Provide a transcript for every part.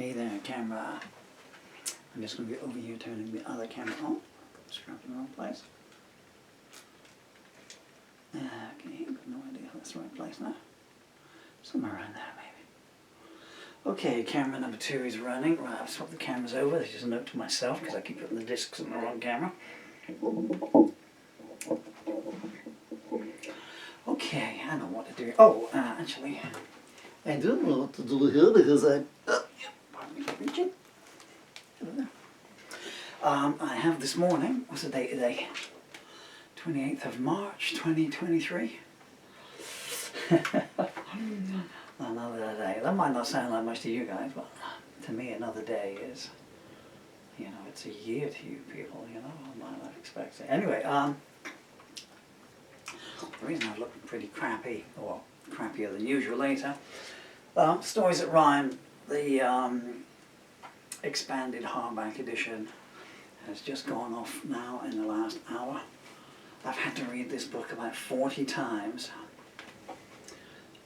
Hey there, camera. I'm just going to be over here turning the other camera on. Strapped in the wrong place. Okay, got no idea if that's the right place now. Somewhere around there, maybe. Okay, camera number 2 is running. Right, I've swapped the cameras over. This is a note to myself because I keep putting the discs in the wrong camera. Okay, I know what to do. Oh, actually, I don't know what to do here because pardon me for reaching. I have this morning, what's the date today? 28th of March 2023. Another day. That might not sound like much to you guys, but to me another day is, you know, it's a year to you people, you know, my life expectancy. Anyway, the reason I look pretty crappy, or crappier than usual later, Stories That Rhyme, the expanded hardback edition has just gone off now in the last hour. I've had to read this book about 40 times.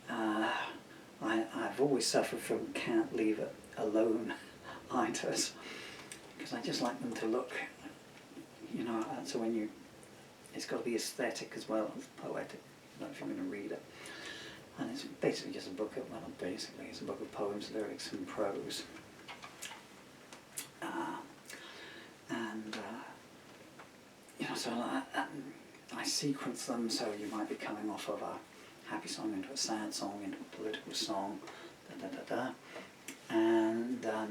I've always suffered from can't leave it alone itis, because I just like them to look, you know, so when you, it's got to be aesthetic as well as poetic, you know, if you're going to read it. And it's basically just a book of, well, basically, it's a book of poems, lyrics and prose. You know, so I sequence them so you might be coming off of a happy song into a sad song, into a political song, and I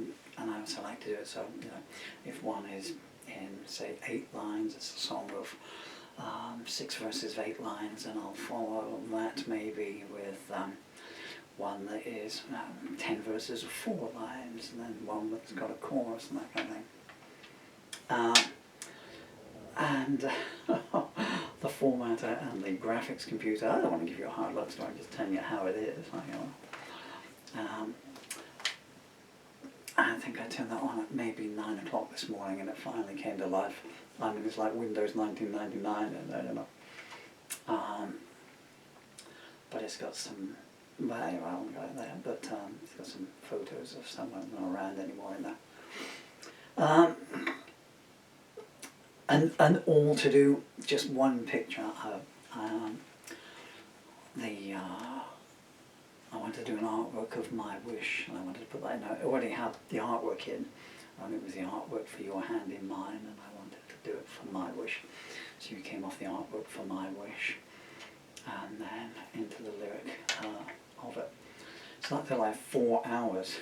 also like to do it so, you know, if one is in, say, 8 lines, it's a song of 6 verses of 8 lines, and I'll follow that maybe with one that is 10 verses of 4 lines, and then one that's got a chorus and that kind of thing. And the formatter and the graphics computer, I don't want to give you a hard luck story, I'm just telling you how it is. You know. I think I turned that on at maybe 9 o'clock this morning and it finally came to life. I mean, it's like Windows 1999 in there, you know. But it's got some, well, anyway, I won't go there, but it's got some photos of someone not around anymore in there. And all to do just one picture. I wanted to do an artwork of my wish, and I wanted to put that in. I already had the artwork in, and it was the artwork for your hand in mine, and I wanted to do it for my wish. So you came off the artwork for my wish, and then into the lyric of it. So that took like 4 hours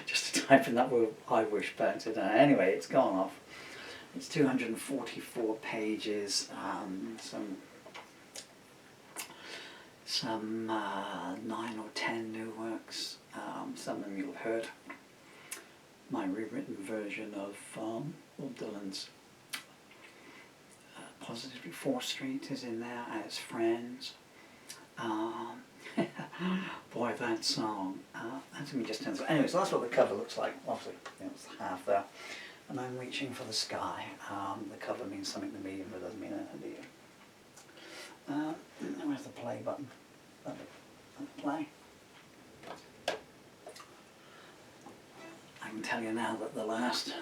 just to type in that word I wish back to that. Anyway, it's gone off. It's 244 pages, some 9 or 10 new works, some of them you'll have heard. My rewritten version of Dylan's Positively 4th Street is in there as Friends. Boy, that song, that's me just turns. Anyway, so that's what the cover looks like. Obviously, you know, it's half there. And I'm reaching for the sky. The cover means something to me, even if it doesn't mean anything to you. Where's the play button? Let it play. I can tell you now that the last...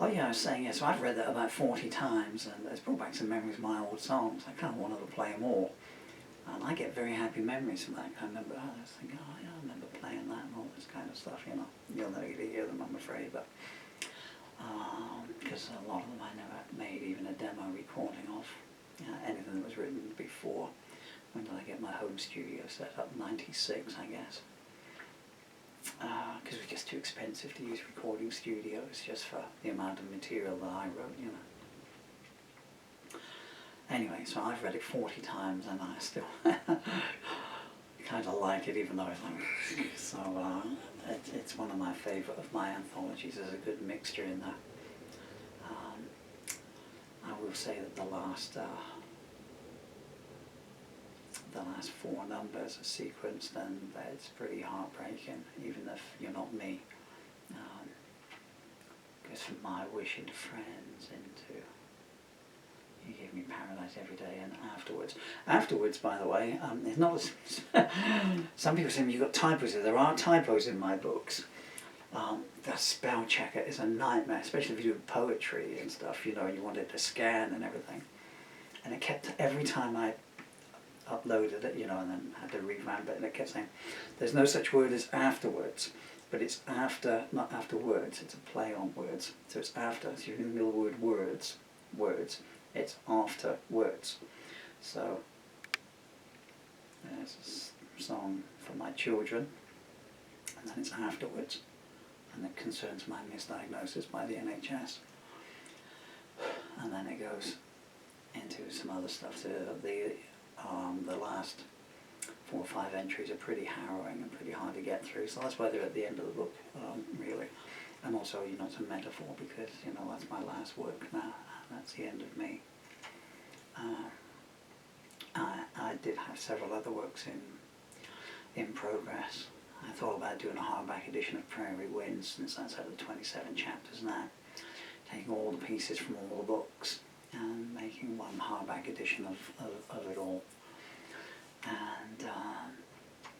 Oh yeah, I was saying, yeah, so I've read that about 40 times, and it's brought back some memories of my old songs. I kind of wanted to play them all. And I get very happy memories from that. I remember, I was thinking, oh yeah, I remember playing that and all this kind of stuff, you know. You'll never get to hear them, I'm afraid, but because a lot of them I never made even a demo recording of. Anything that was written before. When did I get my home studio set up? 96, I guess. Because it was just too expensive to use recording studios just for the amount of material that I wrote, you know. Anyway, so I've read it 40 times and I still kind of like it, even though it's like, so it's one of my favourite of my anthologies. There's a good mixture in there. I will say that the last 4 numbers are sequenced, and it's pretty heartbreaking, even if you're not me. Goes from my wish into friends, into You give me paradise every day and afterwards. Afterwards, by the way, it's not as some people say you've got typos. There are typos in my books. The spell checker is a nightmare, especially if you do poetry and stuff, you know, and you want it to scan and everything. And it kept, every time I uploaded it, you know, and then had to revamp it, and it kept saying, there's no such word as afterwards, but it's after, not afterwards, it's a play on words. So it's after, so you're in the middle of the word words, it's after words. So there's a song for my children, and then it's afterwards, and it concerns my misdiagnosis by the NHS. And then it goes into some other stuff. So the last 4 or 5 entries are pretty harrowing and pretty hard to get through, so that's why they're at the end of the book, really. And also, you know, it's a metaphor because, you know, that's my last work now, and that's the end of me. I did have several other works in progress. I thought about doing a hardback edition of Prairie Winds, since that's had 27 chapters now, taking all the pieces from all the books and making one hardback edition of it all. And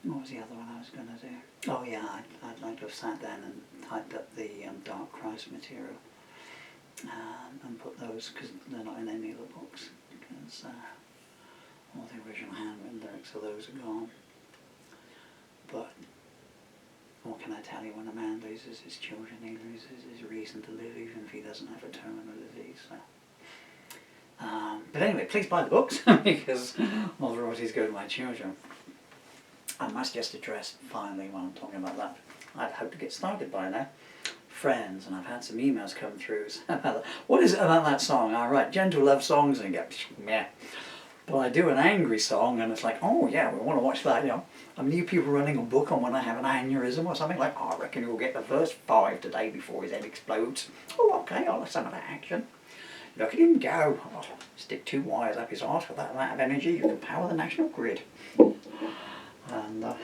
what was the other one I was going to do? Oh yeah, I'd like to have sat down and typed up the Dark Christ material and put those, because they're not in any of the books, because all the original handwritten lyrics of those are gone. But what can I tell you, when a man loses his children, he loses his reason to live, even if he doesn't have a terminal disease. So. But anyway, please buy the books, because all the royalties go to my children. I must just address, finally, while I'm talking about that, I'd hope to get started by now, friends, and I've had some emails come through. What is it about that song? I write gentle love songs and get, yeah. But I do an angry song and it's like, oh yeah, we want to watch that, you know. New people running a book on when I have an aneurysm or something, like, oh, I reckon you'll get the first 5 today before his head explodes. Oh, okay, I'll have some of that action. Look at him go. Oh, stick 2 wires up his arse with that amount of energy, you can power the national grid. And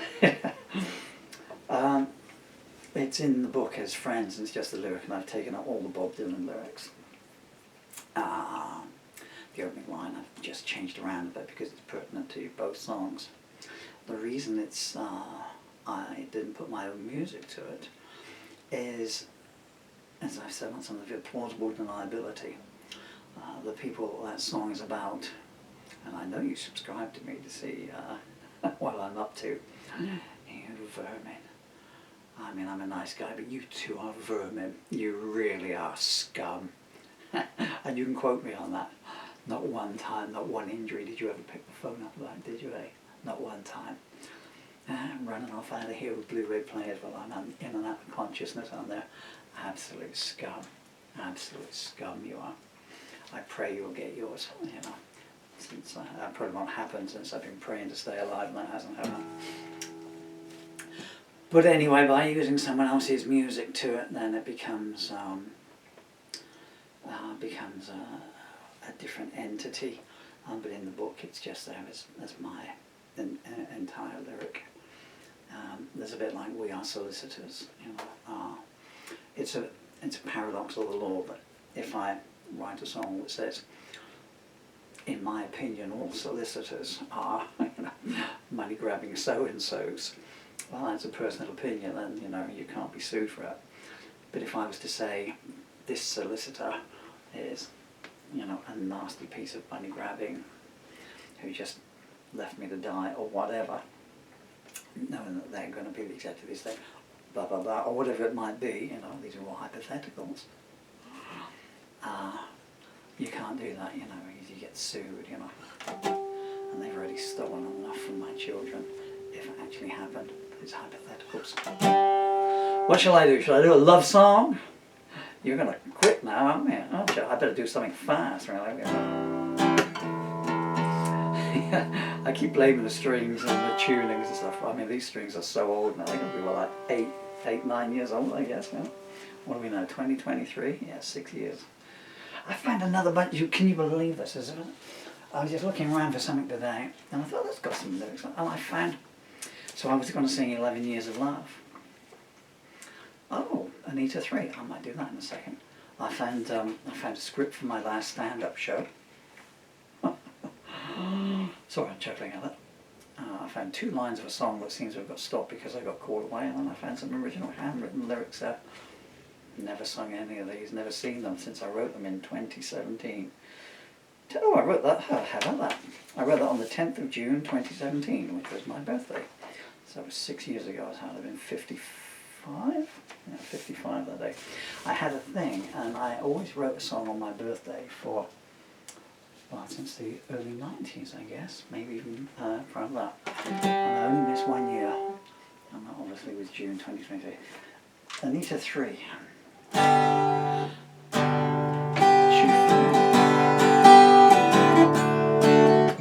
it's in the book as Friends, and it's just the lyric, and I've taken out all the Bob Dylan lyrics. The opening line I've just changed around a bit because it's pertinent to both songs. The reason it's I didn't put my own music to it is, as I've said on some of the plausible deniability. The people that song is about, and I know you subscribe to me to see what I'm up to. You vermin. I mean, I'm a nice guy, but you two are vermin. You really are scum. And you can quote me on that. Not one time, not one injury did you ever pick the phone up like, did you, eh? Not one time. I'm running off out of here with Blu-ray players while I'm in and out of consciousness on there. Absolute scum. Absolute scum you are. I pray you'll get yours, you know. Since that probably won't happen, since I've been praying to stay alive and that hasn't happened. But anyway, by using someone else's music to it, then it becomes a different entity. But in the book, it's just there as my entire lyric. There's a bit like we are solicitors, you know. It's a paradox of the law, but if I write a song that says, in my opinion, all solicitors are, you know, money-grabbing so-and-sos, well, that's a personal opinion, and, you know, you can't be sued for it. But if I was to say, this solicitor is, you know, a nasty piece of money-grabbing who just left me to die, or whatever, knowing that they're going to be exactly this thing, blah, blah, blah, or whatever it might be, you know, these are all hypotheticals. You can't do that, you know, because you get sued, you know. And they've already stolen enough from my children, if it actually happened. It's hypotheticals. What shall I do? Shall I do a love song? You're going to quit now, aren't you? Oh, I better do something fast, really. I keep blaming the strings and the tunings and stuff. I mean, these strings are so old now. They're going to be, well, like 8, 9 years old, I guess, now. What do we know, 2023? Yeah, 6 years. I found another bunch. Can you believe this? I was just looking around for something today, and I thought, that's got some lyrics. And I found, so I was going to sing 11 Years of Love. Oh, Anita 3. I might do that in a second. I found a script for my last stand-up show. Sorry, I'm chuckling at that. I found 2 lines of a song that seems to have got stopped because I got caught away, and then I found some original handwritten lyrics there. Never sung any of these, never seen them since I wrote them in 2017. Oh, I wrote that, how about that? I wrote that on the 10th of June 2017, which was my birthday. So it was 6 years ago. I would have been 55? Yeah, 55 that day. I had a thing, and I always wrote a song on my birthday for, well, since the early 90s, I guess, maybe even from that. And I only missed 1 year, and that obviously was June 2020. Anita 3.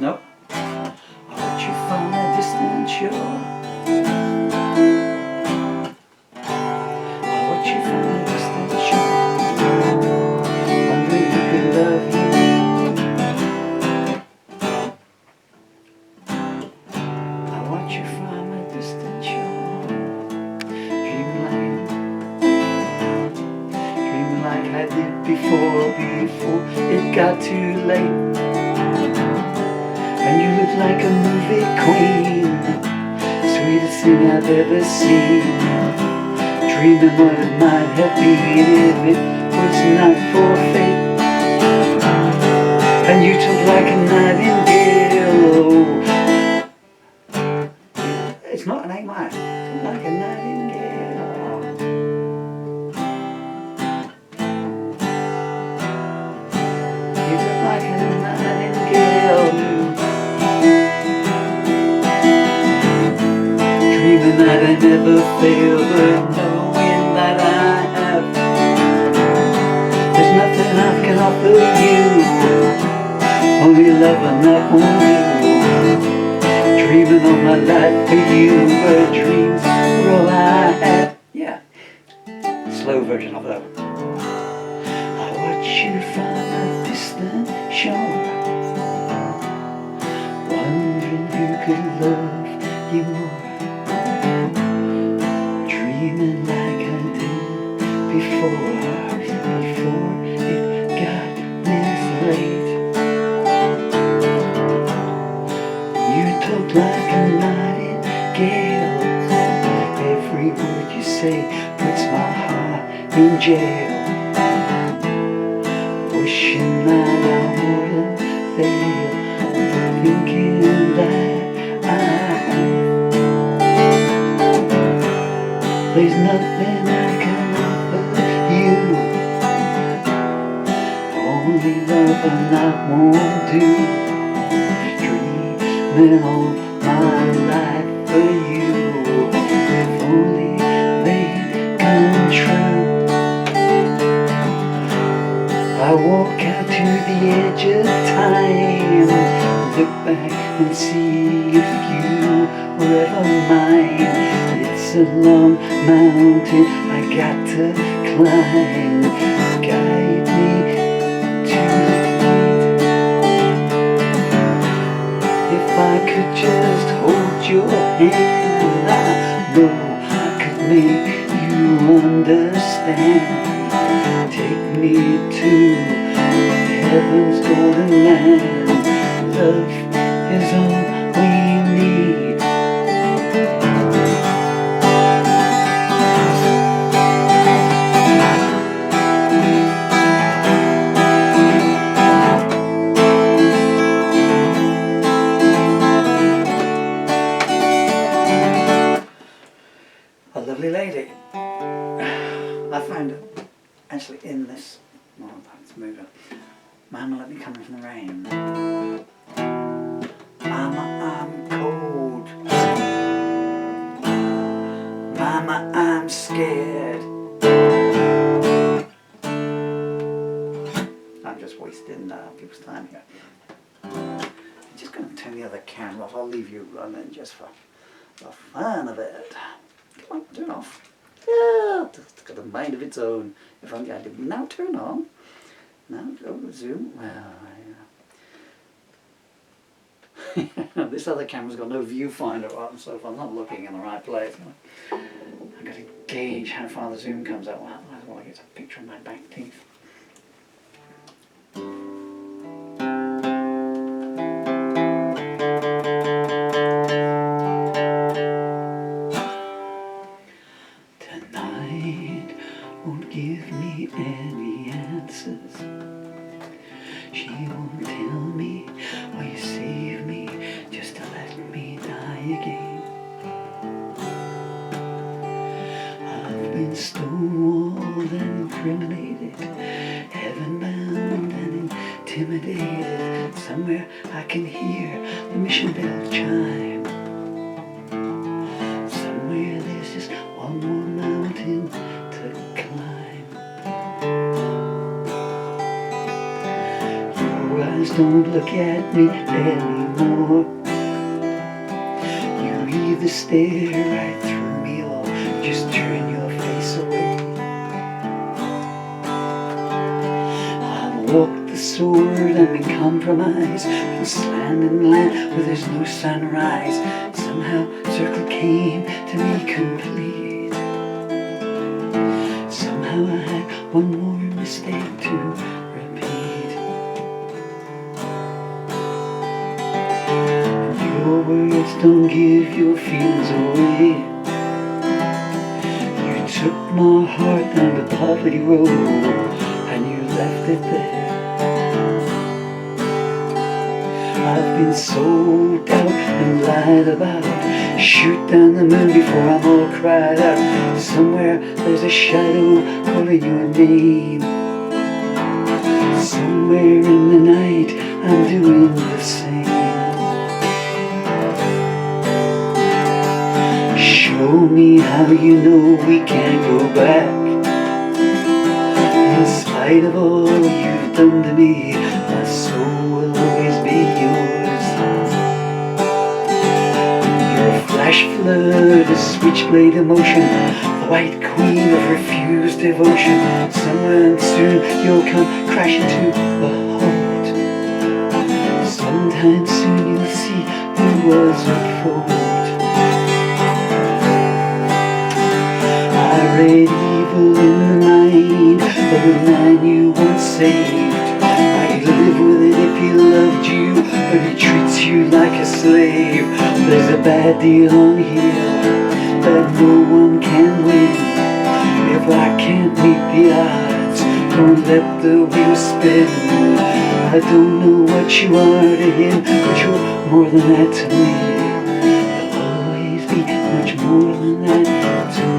Nope. I'll let you find a distant shore. I'll let you find a distant shore. Wondering who could love you. I'll let you find a distant shore. Dream like I did before it got too late. And you look like a movie queen, sweetest thing I've ever seen. Dreaming what it might have been if it was not for fate. And you took like a nightingale. It's not an A minor. Took like a nightingale. You took like a nightingale. Dreaming that I never fail, but knowing that I have. There's nothing I can offer you, only love and that won't do. Dreaming all my life for you, but dreams were all I had. Yeah, slow version of that. I watch you from a distant shore, wondering who could love you more. Dreaming like I did before it got this late. You talk like a nightingale. Every word you say puts my heart in jail. Wishing that I wouldn't fail, thinking that there's nothing I can offer you, only love and that won't do. Dreaming all my life for you, if only they come true. I walk out to the edge of time, look back and see if you were ever mine. It's a long mountain I got to climb. Guide me to the feet. If I could just hold your hand, I know I could make you understand. Take me to heaven's golden land. Love is all we need. A lovely lady. I found it actually in this. Well, let's move it. Mama, let me come in from the rain. Mama, I'm cold. Mama, I'm scared. I'm just wasting people's time here. I'm just going to turn the other camera off. I'll leave you running just for the fun of it. Come on, turn off. Yeah, it's got a mind of its own. If I'm going to now turn on. Now go to zoom. Well, this other camera's got no viewfinder on, so if I'm not looking in the right place, I've got to gauge how far the zoom comes out. Well, I want to get a picture of my back teeth. 'Cause The night won't give me any answers. She won't tell me, will you save me, just to let me die again. I've been stonewalled and incriminated, heaven-bound and intimidated. Somewhere I can hear the mission bell chime. Somewhere there's just one more mountain to climb. Your eyes don't look at me anymore. You either stare right through me or just turn your face away. I've walked the sword and been compromised, through land and land where there's no sunrise. Somehow circle came to me complete. Somehow I had one more mistake to repeat. Your words don't give your feelings away. You took my heart down the poverty road and you left it there. I've been sold out and lied about. Shoot down the moon before I'm all cried out. Somewhere there's a shadow calling your name. Somewhere in the night I'm doing the same. Show me how you know we can't go back. In spite of all you've done to me, my soul will always be yours. You're a flash flood, a switchblade emotion, the white queen of refused devotion. Somewhere soon you'll come crashing to a halt. Sometime soon you'll see who was at fault. I read evil in the mind of the man you once saved. I could live with it if he loved you, but he treats you like a slave. There's a bad deal on here that no one can win. If I can't meet the odds, don't let the wheel spin. I don't know what you are to him, but you're more than that to me. You'll always be much more than that to me.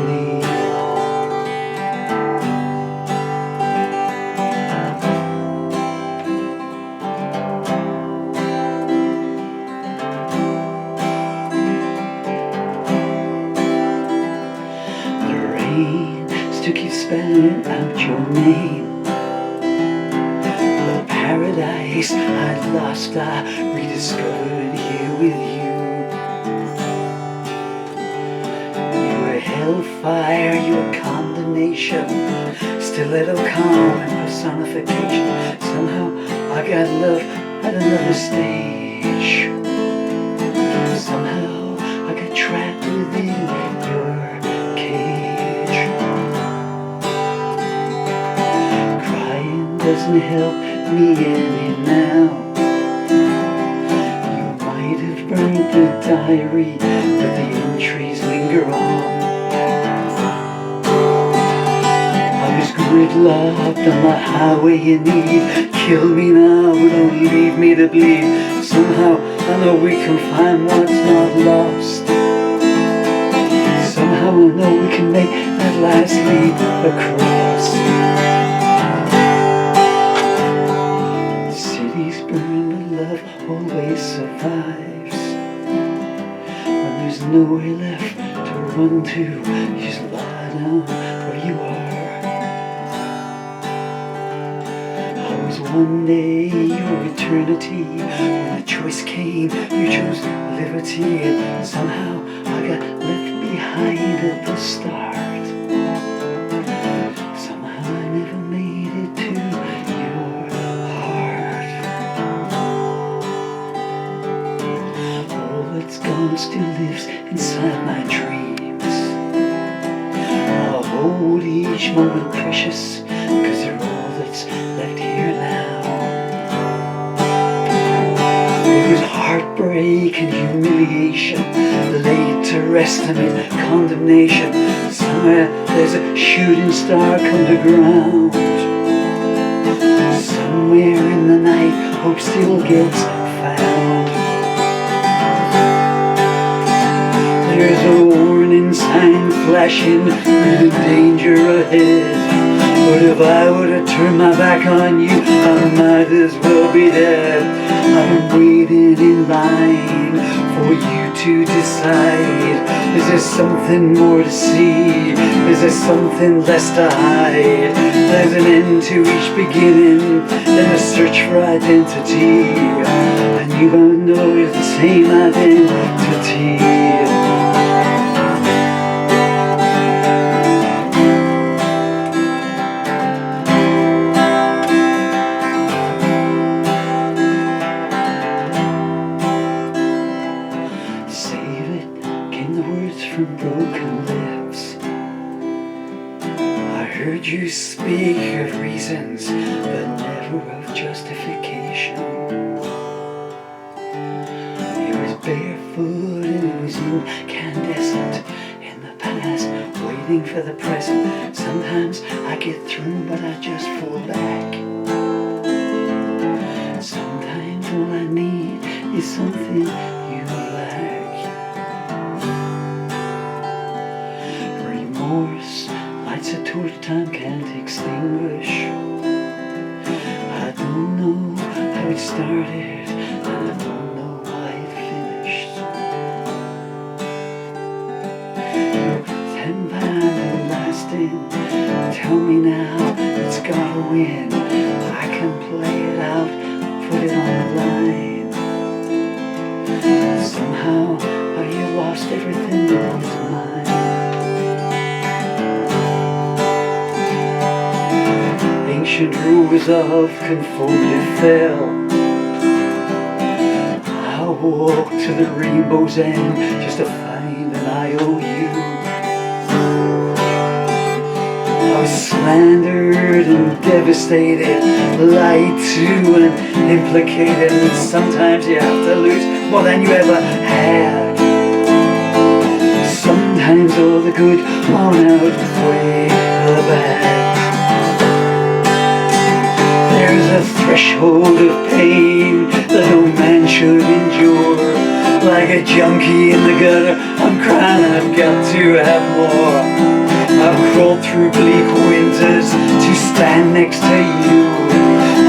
Still keep spelling out your name. The paradise I'd lost I rediscovered here with you. You were hellfire, you were condemnation, stiletto calm and personification. Somehow I got love at another stage. Somehow I got trapped within your cage. Doesn't help me any now. You might have burned the diary, but the entries linger on. I was gridlocked on the highway in need. Kill me now, but don't leave me to bleed. Somehow I know we can find what's not lost. Somehow I know we can make that last leap across. Always survives. When there's nowhere left to run to, you just lie down where you are. I was one day your eternity. When the choice came, you chose liberty. And somehow I got left behind at the start. Somehow I never made it to your heart. All that's gone still lives inside my dreams. I'll hold each moment precious, 'cause they're all that's left here now. It was heartbreak and humiliation, laid to rest amid condemnation. Somewhere there's a shooting star come to ground. Somewhere in the night, hope still gets found. There's a warning sign flashing with the danger ahead. But if I were to turn my back on you, I might as well be dead. I've been waiting in line for you to decide. Is there something more to see? Is there something less to hide? There's an end to each beginning and a search for identity. And you don't know it's the same identity. From broken lips, I heard you speak of reasons, but never of justification. It was barefoot and it was incandescent in the past, waiting for the present. Sometimes I get through, but I just fall back. Sometimes all I need is something you lack. Remorse lights a torch time can't extinguish. I don't know how it started, and I don't know why it finished. You're 10 pounds and lasting. Tell me now, it's gotta win. I can play it out, put it on the line. Somehow, you lost everything that was mine. Ancient rules of conformity fell. I walk to the rainbow's end just to find an IOU. I was slandered and devastated, lied to and implicated, and sometimes you have to lose more than you ever had. Sometimes all the good won't outweigh the bad. There's a threshold of pain that no man should endure. Like a junkie in the gutter, I'm crying, I've got to have more. I've crawled through bleak winters to stand next to you.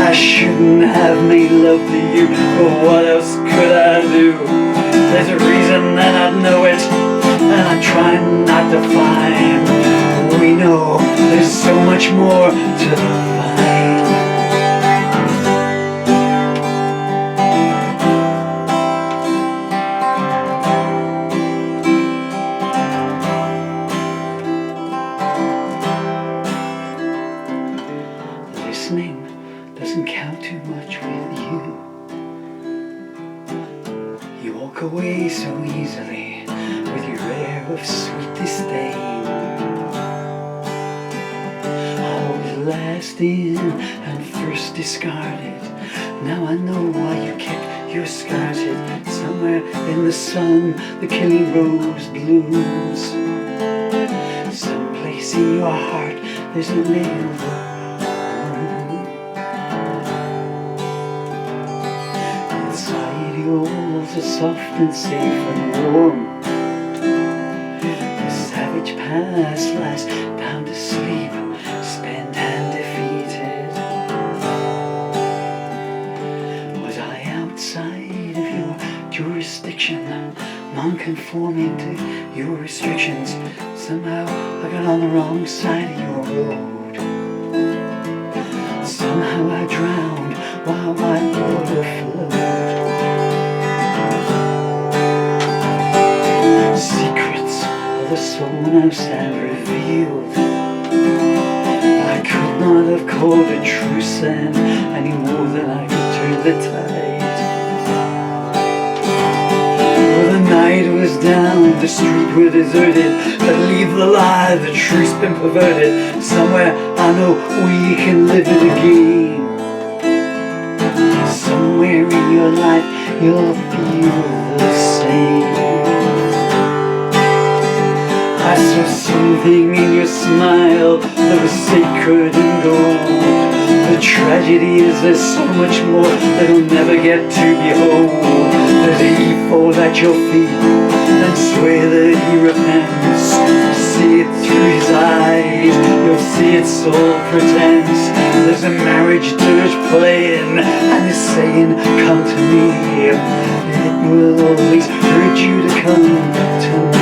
I shouldn't have made love to you, but what else could I do? There's a reason and I know it, and I try not to find. We know there's so much more to find. Listening doesn't count too much with you. You walk away so easily with your air of sweet disdain. I was last in and first discarded. Now I know why you kept your scars hid. Somewhere in the sun the killing rose blooms. Someplace in your heart there's a nail. Your walls are soft and safe and warm. The savage past lies down to sleep, spent and defeated. Was I outside of your jurisdiction, non-conforming to your restrictions? Somehow I got on the wrong side of your road. Somehow I drowned while white water flowed. Secrets of the soul now stand revealed. I could not have called a truce then, any more than I could turn the tide. Well, the night was down, the street were deserted, but leave the lie, the truth's been perverted. Somewhere I know we can live it again. Somewhere in your life you'll feel the same. I I saw something in your smile that was sacred and gold. The tragedy is there's so much more that'll never get to behold. As he falls at your feet and swear that he repents, see it through his eyes, you'll see it's all pretense. There's a marriage dirge playing and he's saying, come to me. It will always hurt you to come to me.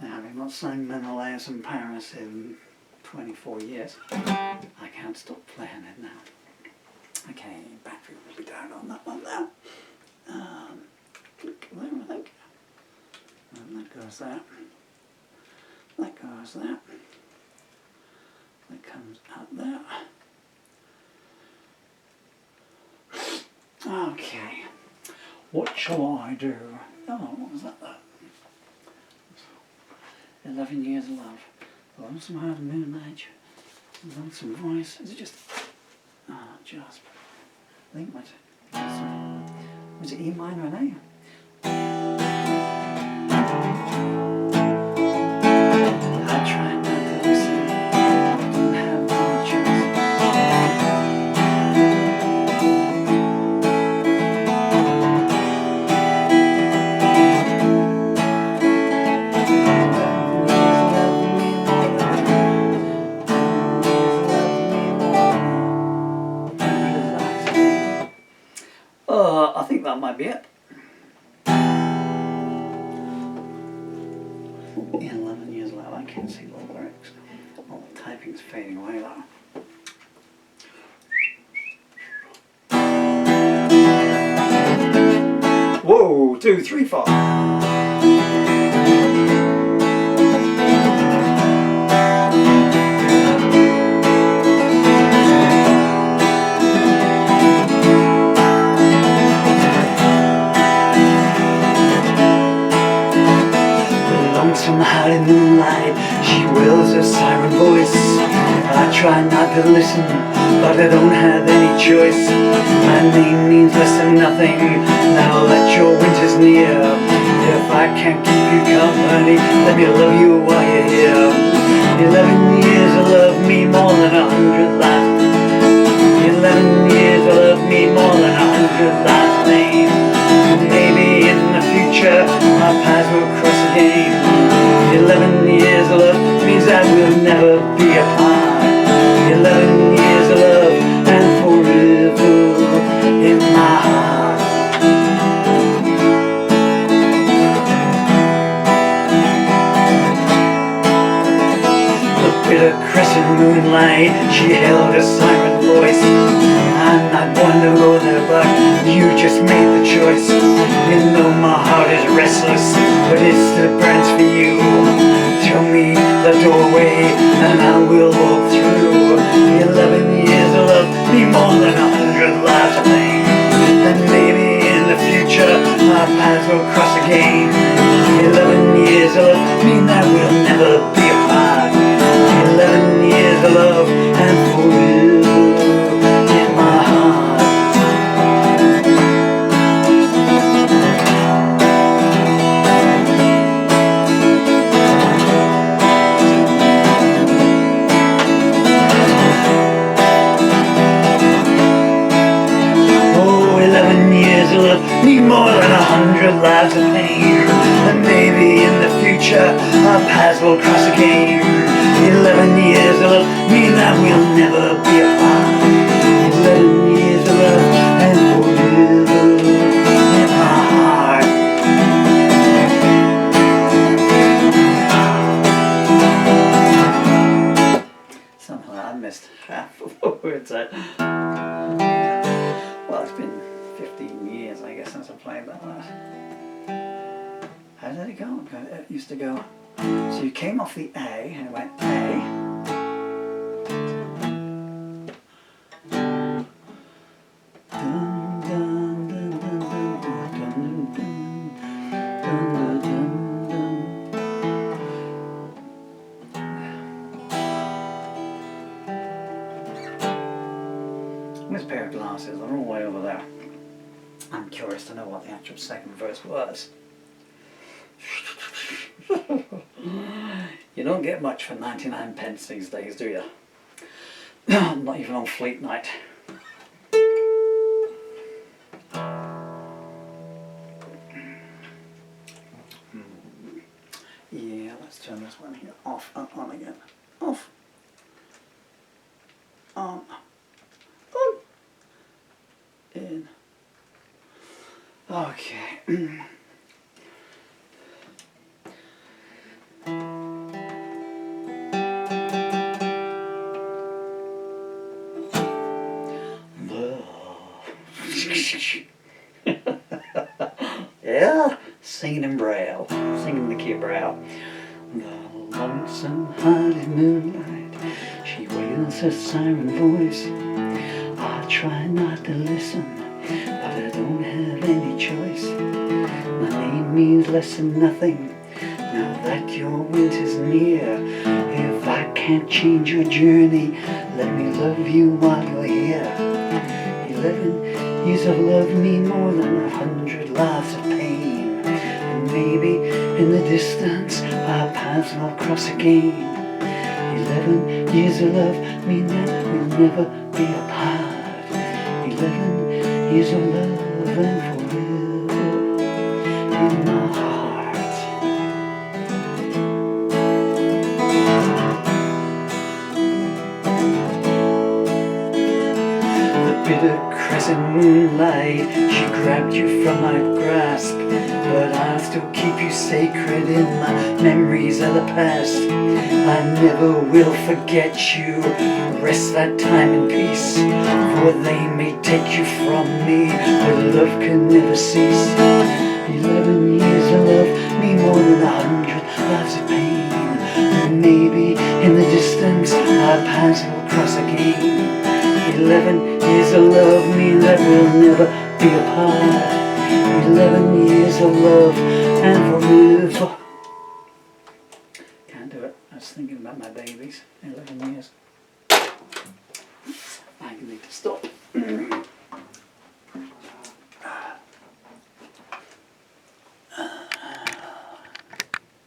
Now, having not sung Menelaus and Paris in 24 years, I can't stop playing it now. Okay, battery will be down on that one now. Click there, I think. And that goes there. That goes there. That comes out there. Okay. What shall I do? Oh, what was that though? 11 years of love. Lonesome heart and moon age. Lonesome voice. Is it just... Ah, just... I think what... Was it E minor and A? I tried not to listen. I didn't have any choice. I think that might be it. 11 years later, I can't see the lyrics. All the typing's fading away though. Whoa, 2, 3, 4. Lonesome heart in the moonlight, she wails her siren voice. I try not to listen, but I don't have any choice. My name means less than nothing, now that your winter's near. If I can't keep you company, let me love you while you're here. 11 years of love me more than 100 lives. 11 years of love me more than 100 lives named. Maybe in the future our paths will cross again. 11 years of love means that we'll never be apart. 11 years of love and forever in my heart. The bitter crescent moonlight, she held a siren voice. I'm not one to go there, but you just made the choice. You know my heart is restless, but it still burns for you. Show me the doorway and I will walk through. 11 years of love me more than 100 lives of pain. And maybe in the future our paths will cross again. 11 years of love mean that we'll never be apart. 11 years of love and forever in my heart. Need more than 100 lives of pain. And maybe in the future our paths will cross again. 11 years of love mean that we'll never be apart. 11 years of love and forever in my heart. Somehow I missed half of the words there. Well, it's been 15 years, I guess, since I played that last. How did it go? It used to go, so you came off the A and it went A, This pair of glasses are all the way over there. I'm curious to know what the actual second verse was. You don't get much for 99 pence these days, do you? Not even on Fleet Night. Yeah, let's turn this one here off and on again. Off. On. On. In. Okay. Yeah, singing in Braille, singing the key of Braille. The lonesome-hearted moonlight, she wails her siren voice. I try not to listen, but I don't have any choice. My name means less than nothing, now that your winter's near. If I can't change your journey, let me love you while you're here. 11 years of love mean more than 100 lives of pain. And maybe in the distance our paths will cross again. 11 years of love mean that we'll never be apart. 11 years of love and forever in my heart. Bitter crescent moonlight, she grabbed you from my grasp, but I'll still keep you sacred in my memories of the past. I never will forget you, rest that time in peace, for they may take you from me, but love can never cease. 11 years of love mean more than 100 lives of pain, and maybe in the distance our paths will cross again. 11 years of love mean that we'll never be apart. 11 years of love and forever. Can't do it. I was thinking about my babies. 11 years. I need to stop.